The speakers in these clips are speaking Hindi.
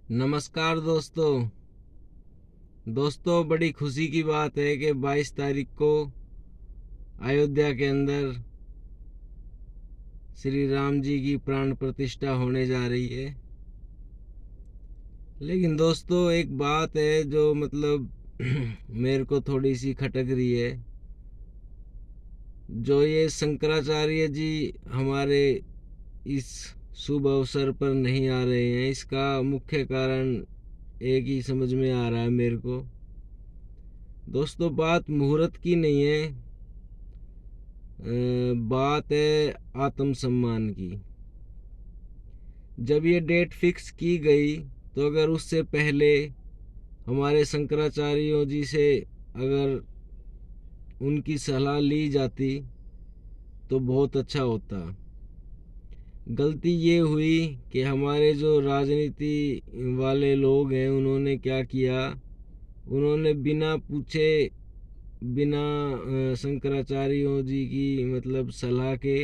नमस्कार दोस्तों, बड़ी खुशी की बात है कि 22 तारीख को अयोध्या के अंदर श्री राम जी की प्राण प्रतिष्ठा होने जा रही है। लेकिन दोस्तों, एक बात है जो मेरे को थोड़ी सी खटक रही है। जो ये शंकराचार्य जी हमारे इस शुभ अवसर पर नहीं आ रहे हैं, इसका मुख्य कारण एक ही समझ में आ रहा है मेरे को। दोस्तों, बात मुहूर्त की नहीं है, बात है आत्मसम्मान की। जब ये डेट फिक्स की गई तो अगर उससे पहले हमारे शंकराचार्यों जी से अगर उनकी सलाह ली जाती तो बहुत अच्छा होता। गलती ये हुई कि हमारे जो राजनीति वाले लोग हैं उन्होंने क्या किया, उन्होंने बिना पूछे, बिना शंकराचार्यों जी की सलाह के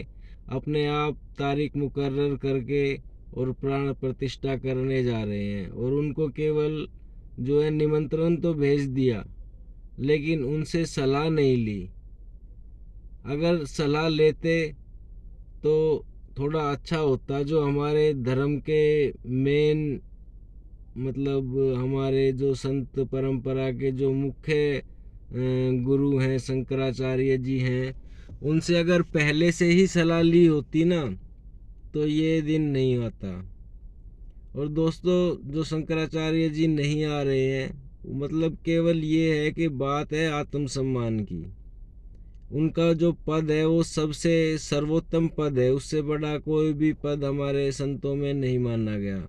अपने आप तारीख मुकर्रर करके और प्राण प्रतिष्ठा करने जा रहे हैं। और उनको केवल जो है निमंत्रण तो भेज दिया, लेकिन उनसे सलाह नहीं ली। अगर सलाह लेते तो थोड़ा अच्छा होता। जो हमारे धर्म के मेन हमारे जो संत परंपरा के जो मुख्य गुरु हैं, शंकराचार्य जी हैं, उनसे अगर पहले से ही सलाह ली होती ना तो ये दिन नहीं आता। और दोस्तों, जो शंकराचार्य जी नहीं आ रहे हैं, केवल ये है कि बात है आत्मसम्मान की। उनका जो पद है वो सबसे सर्वोत्तम पद है, उससे बड़ा कोई भी पद हमारे संतों में नहीं माना गया।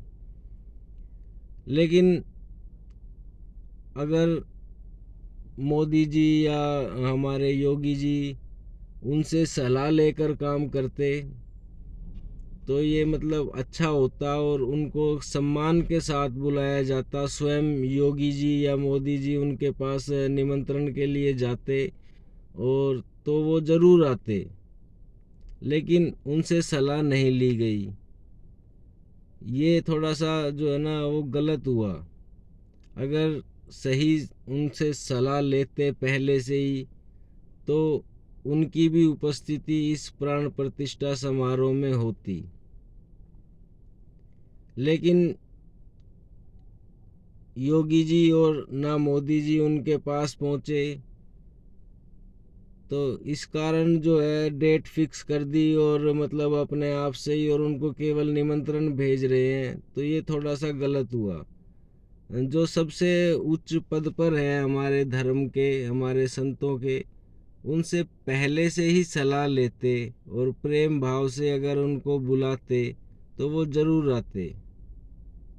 लेकिन अगर मोदी जी या हमारे योगी जी उनसे सलाह लेकर काम करते तो ये अच्छा होता और उनको सम्मान के साथ बुलाया जाता। स्वयं योगी जी या मोदी जी उनके पास निमंत्रण के लिए जाते और तो वो ज़रूर आते, लेकिन उनसे सलाह नहीं ली गई। ये थोड़ा सा जो है ना वो गलत हुआ। अगर सही उनसे सलाह लेते पहले से ही तो उनकी भी उपस्थिति इस प्राण प्रतिष्ठा समारोह में होती। लेकिन योगी जी और ना मोदी जी उनके पास पहुंचे, तो इस कारण जो है डेट फिक्स कर दी और अपने आप से ही, और उनको केवल निमंत्रण भेज रहे हैं, तो ये थोड़ा सा गलत हुआ। जो सबसे उच्च पद पर है हमारे धर्म के, हमारे संतों के, उनसे पहले से ही सलाह लेते और प्रेम भाव से अगर उनको बुलाते तो वो जरूर आते।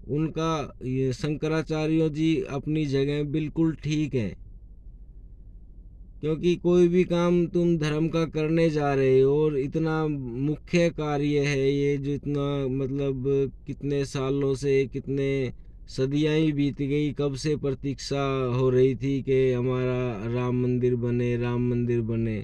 उनका ये शंकराचार्य जी अपनी जगह बिल्कुल ठीक है, क्योंकि कोई भी काम तुम धर्म का करने जा रहे हो और इतना मुख्य कार्य है ये, जो इतना कितने सालों से, कितने सदियां ही बीत गई, कब से प्रतीक्षा हो रही थी कि हमारा राम मंदिर बने, राम मंदिर बने।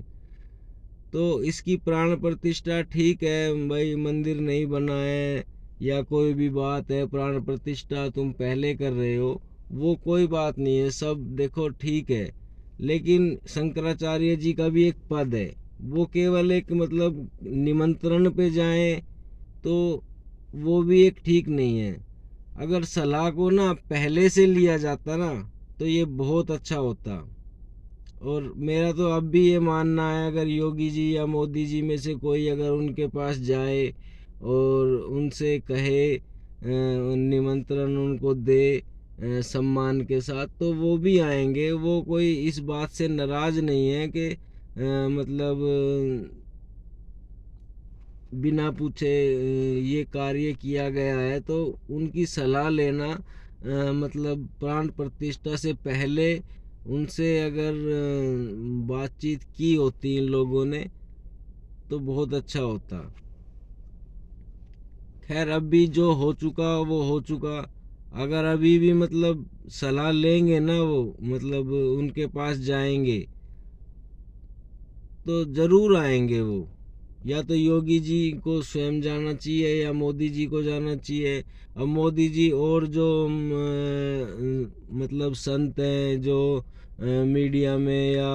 तो इसकी प्राण प्रतिष्ठा ठीक है भाई, मंदिर नहीं बना है या कोई भी बात है, प्राण प्रतिष्ठा तुम पहले कर रहे हो, वो कोई बात नहीं है, सब देखो ठीक है। लेकिन शंकराचार्य जी का भी एक पद है, वो केवल एक निमंत्रण पे जाएं तो वो भी एक ठीक नहीं है। अगर सलाह को ना पहले से लिया जाता ना तो ये बहुत अच्छा होता। और मेरा तो अब भी ये मानना है, अगर योगी जी या मोदी जी में से कोई अगर उनके पास जाए और उनसे कहे, निमंत्रण उनको दे सम्मान के साथ, तो वो भी आएंगे। वो कोई इस बात से नाराज नहीं है कि बिना पूछे ये कार्य किया गया है। तो उनकी सलाह लेना, प्राण प्रतिष्ठा से पहले उनसे अगर बातचीत की होती इन लोगों ने तो बहुत अच्छा होता। खैर, अब भी जो हो चुका वो हो चुका। अगर अभी भी सलाह लेंगे ना, वो उनके पास जाएंगे तो जरूर आएंगे वो। या तो योगी जी को स्वयं जाना चाहिए या मोदी जी को जाना चाहिए। अब मोदी जी और जो मतलब संत हैं जो मीडिया में या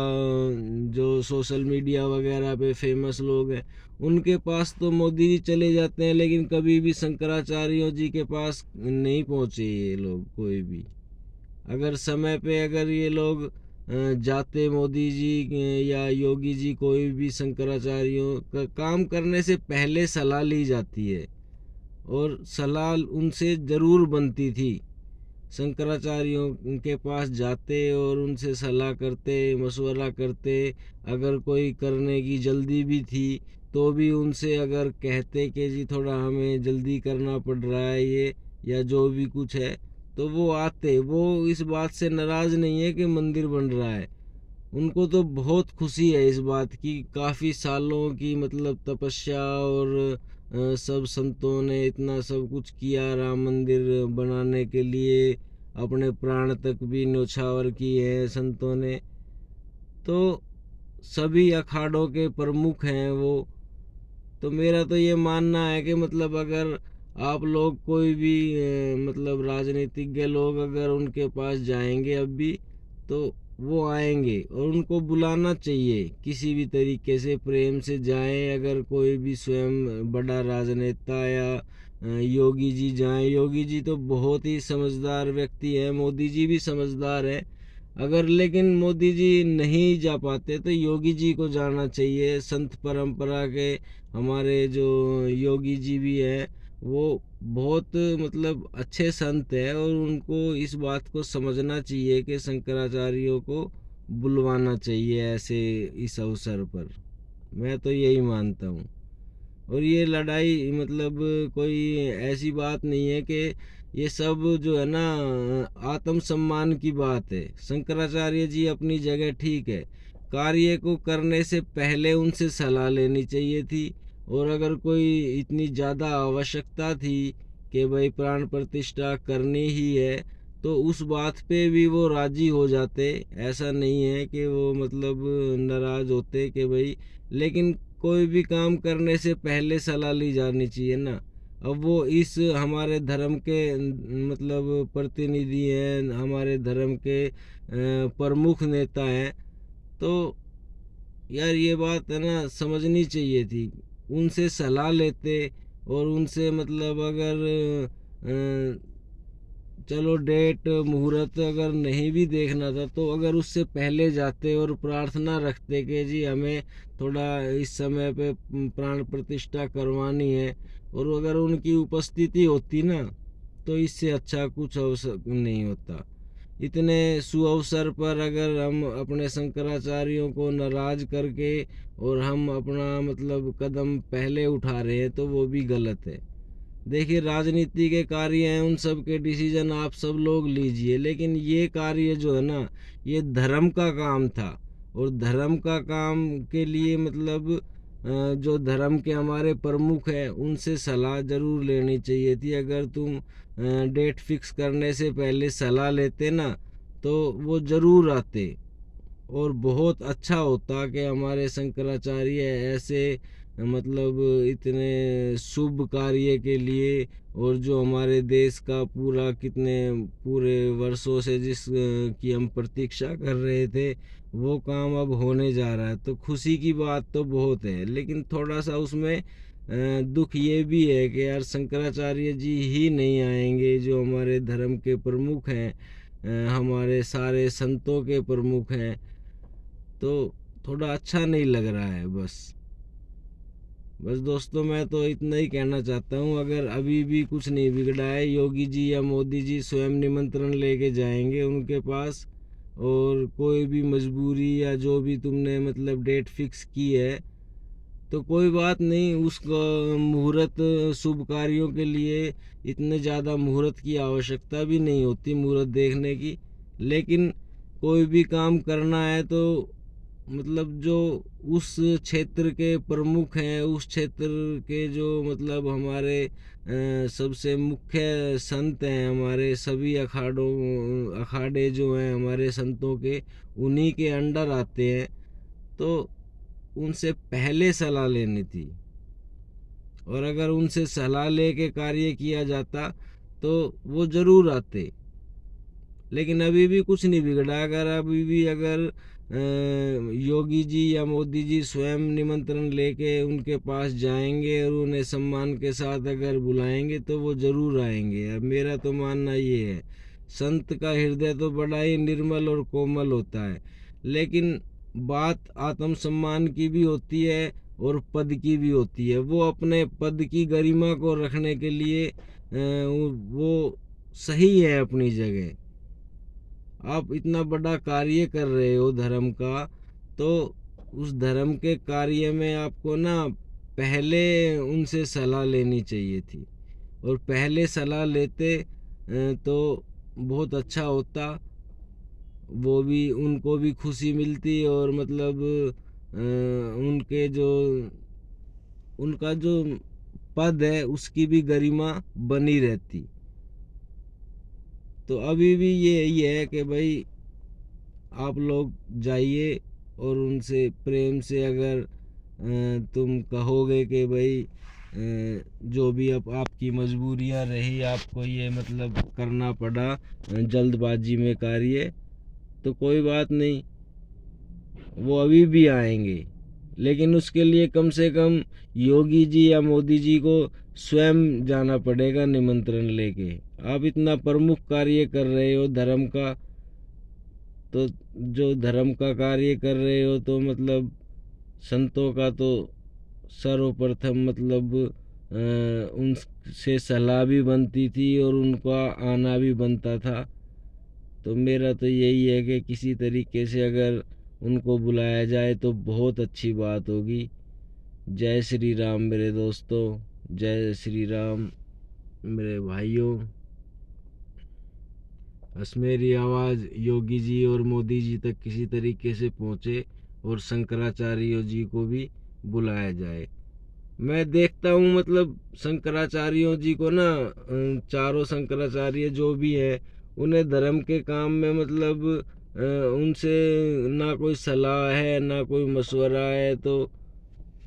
जो सोशल मीडिया वगैरह पे फेमस लोग हैं, उनके पास तो मोदी जी चले जाते हैं, लेकिन कभी भी शंकराचार्यों जी के पास नहीं पहुँचे ये लोग कोई भी। अगर समय पे अगर ये लोग जाते, मोदी जी या योगी जी, कोई भी शंकराचार्यों का काम करने से पहले सलाह ली जाती है और सलाह उनसे ज़रूर बनती थी। शंकराचार्यों के पास जाते और उनसे सलाह करते, मशवरा करते। अगर कोई करने की जल्दी भी थी तो भी उनसे अगर कहते कि जी थोड़ा हमें जल्दी करना पड़ रहा है ये, या जो भी कुछ है, तो वो आते। वो इस बात से नाराज़ नहीं है कि मंदिर बन रहा है, उनको तो बहुत खुशी है इस बात की। काफ़ी सालों की मतलब तपस्या और सब संतों ने इतना सब कुछ किया राम मंदिर बनाने के लिए, अपने प्राण तक भी न्यौछावर किए हैं संतों ने। तो सभी अखाड़ों के प्रमुख हैं वो। तो मेरा तो ये मानना है कि मतलब अगर आप लोग कोई भी मतलब राजनीतिज्ञ लोग अगर उनके पास जाएंगे अब भी, तो वो आएंगे और उनको बुलाना चाहिए किसी भी तरीके से, प्रेम से जाएं। अगर कोई भी स्वयं बड़ा राजनेता या योगी जी जाएं, योगी जी तो बहुत ही समझदार व्यक्ति हैं, मोदी जी भी समझदार है। अगर लेकिन मोदी जी नहीं जा पाते तो योगी जी को जाना चाहिए। संत परंपरा के हमारे जो योगी जी भी हैं, वो बहुत मतलब अच्छे संत हैं और उनको इस बात को समझना चाहिए कि शंकराचार्यों को बुलवाना चाहिए ऐसे इस अवसर पर। मैं तो यही मानता हूँ। और ये लड़ाई मतलब कोई ऐसी बात नहीं है कि ये सब जो है ना आत्मसम्मान की बात है। शंकराचार्य जी अपनी जगह ठीक है, कार्य को करने से पहले उनसे सलाह लेनी चाहिए थी। और अगर कोई इतनी ज़्यादा आवश्यकता थी कि भाई प्राण प्रतिष्ठा करनी ही है, तो उस बात पे भी वो राजी हो जाते। ऐसा नहीं है कि वो मतलब नाराज़ होते कि भाई, लेकिन कोई भी काम करने से पहले सलाह ली जानी चाहिए ना। अब वो इस हमारे धर्म के मतलब प्रतिनिधि हैं, हमारे धर्म के प्रमुख नेता हैं, तो यार ये बात है ना समझनी चाहिए थी। उनसे सलाह लेते और उनसे मतलब अगर चलो डेट मुहूर्त अगर नहीं भी देखना था तो अगर उससे पहले जाते और प्रार्थना रखते कि जी हमें थोड़ा इस समय पे प्राण प्रतिष्ठा करवानी है, और अगर उनकी उपस्थिति होती ना, तो इससे अच्छा कुछ अवसर नहीं होता। इतने सुअवसर पर अगर हम अपने शंकराचार्यों को नाराज करके और हम अपना मतलब कदम पहले उठा रहे हैं, तो वो भी गलत है। देखिए राजनीति के कार्य हैं, उन सब के डिसीजन आप सब लोग लीजिए, लेकिन ये कार्य जो है ना, ये धर्म का काम था। और धर्म का काम के लिए मतलब जो धर्म के हमारे प्रमुख हैं उनसे सलाह ज़रूर लेनी चाहिए थी। अगर तुम डेट फिक्स करने से पहले सलाह लेते ना, तो वो ज़रूर आते और बहुत अच्छा होता कि हमारे शंकराचार्य ऐसे मतलब इतने शुभ कार्य के लिए, और जो हमारे देश का पूरा कितने पूरे वर्षों से जिस की हम प्रतीक्षा कर रहे थे, वो काम अब होने जा रहा है। तो खुशी की बात तो बहुत है, लेकिन थोड़ा सा उसमें दुख ये भी है कि यार शंकराचार्य जी ही नहीं आएंगे जो हमारे धर्म के प्रमुख हैं, हमारे सारे संतों के प्रमुख हैं, तो थोड़ा अच्छा नहीं लग रहा है। बस दोस्तों मैं तो इतना ही कहना चाहता हूँ। अगर अभी भी कुछ नहीं बिगड़ा है, योगी जी या मोदी जी स्वयं निमंत्रण लेके जाएंगे उनके पास, और कोई भी मजबूरी या जो भी तुमने मतलब डेट फिक्स की है, तो कोई बात नहीं। उस मुहूर्त शुभ कार्यों के लिए इतने ज़्यादा मुहूर्त की आवश्यकता भी नहीं होती मुहूर्त देखने की। लेकिन कोई भी काम करना है तो मतलब जो उस क्षेत्र के प्रमुख हैं, उस क्षेत्र के जो मतलब हमारे सबसे मुख्य संत हैं, हमारे सभी अखाड़े जो हैं हमारे संतों के, उन्हीं के अंडर आते हैं। तो उनसे पहले सलाह लेनी थी। और अगर उनसे सलाह लेके कार्य किया जाता तो वो ज़रूर आते। लेकिन अभी भी कुछ नहीं बिगड़ा। अगर योगी जी या मोदी जी स्वयं निमंत्रण लेके उनके पास जाएंगे और उन्हें सम्मान के साथ अगर बुलाएंगे तो वो ज़रूर आएंगे। अब मेरा तो मानना ये है, संत का हृदय तो बड़ा ही निर्मल और कोमल होता है, लेकिन बात आत्मसम्मान की भी होती है और पद की भी होती है। वो अपने पद की गरिमा को रखने के लिए वो सही है अपनी जगह। आप इतना बड़ा कार्य कर रहे हो धर्म का, तो उस धर्म के कार्य में आपको ना पहले उनसे सलाह लेनी चाहिए थी, और पहले सलाह लेते तो बहुत अच्छा होता। वो भी, उनको भी खुशी मिलती, और मतलब उनके जो उनका जो पद है उसकी भी गरिमा बनी रहती। तो अभी भी ये यही है कि भाई आप लोग जाइए और उनसे प्रेम से अगर तुम कहोगे कि भाई जो भी अब आपकी मजबूरियां रही, आपको ये मतलब करना पड़ा जल्दबाजी में कार्य, तो कोई बात नहीं, वो अभी भी आएंगे। लेकिन उसके लिए कम से कम योगी जी या मोदी जी को स्वयं जाना पड़ेगा निमंत्रण लेके। आप इतना प्रमुख कार्य कर रहे हो धर्म का, तो जो धर्म का कार्य कर रहे हो तो मतलब संतों का तो सर्वप्रथम मतलब उनसे सलाह भी बनती थी और उनका आना भी बनता था। तो मेरा तो यही है कि किसी तरीके से अगर उनको बुलाया जाए तो बहुत अच्छी बात होगी। जय श्री राम मेरे दोस्तों, जय श्री राम मेरे भाइयों। बस मेरी आवाज़ योगी जी और मोदी जी तक किसी तरीके से पहुँचे और शंकराचार्य जी को भी बुलाया जाए। मैं देखता हूँ मतलब शंकराचार्यों जी को ना, चारों शंकराचार्य जो भी है, उन्हें धर्म के काम में मतलब उनसे ना कोई सलाह है ना कोई मशवरा है, तो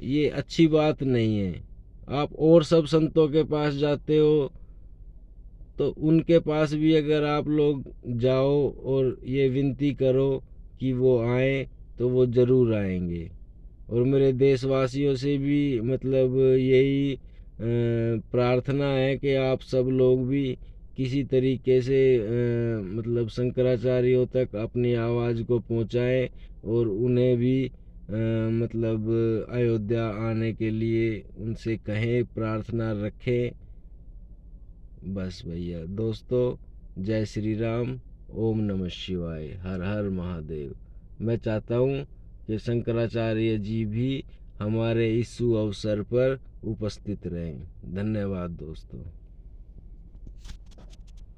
ये अच्छी बात नहीं है। आप और सब संतों के पास जाते हो, तो उनके पास भी अगर आप लोग जाओ और ये विनती करो कि वो आए, तो वो ज़रूर आएंगे। और मेरे देशवासियों से भी मतलब यही प्रार्थना है कि आप सब लोग भी किसी तरीके से मतलब शंकराचार्यों तक अपनी आवाज़ को पहुंचाएं और उन्हें भी मतलब अयोध्या आने के लिए उनसे कहें, प्रार्थना रखें। बस भैया दोस्तों, जय श्री राम, ओम नमः शिवाय, हर हर महादेव। मैं चाहता हूँ कि शंकराचार्य जी भी हमारे इस शुभ अवसर पर उपस्थित रहें। धन्यवाद दोस्तों।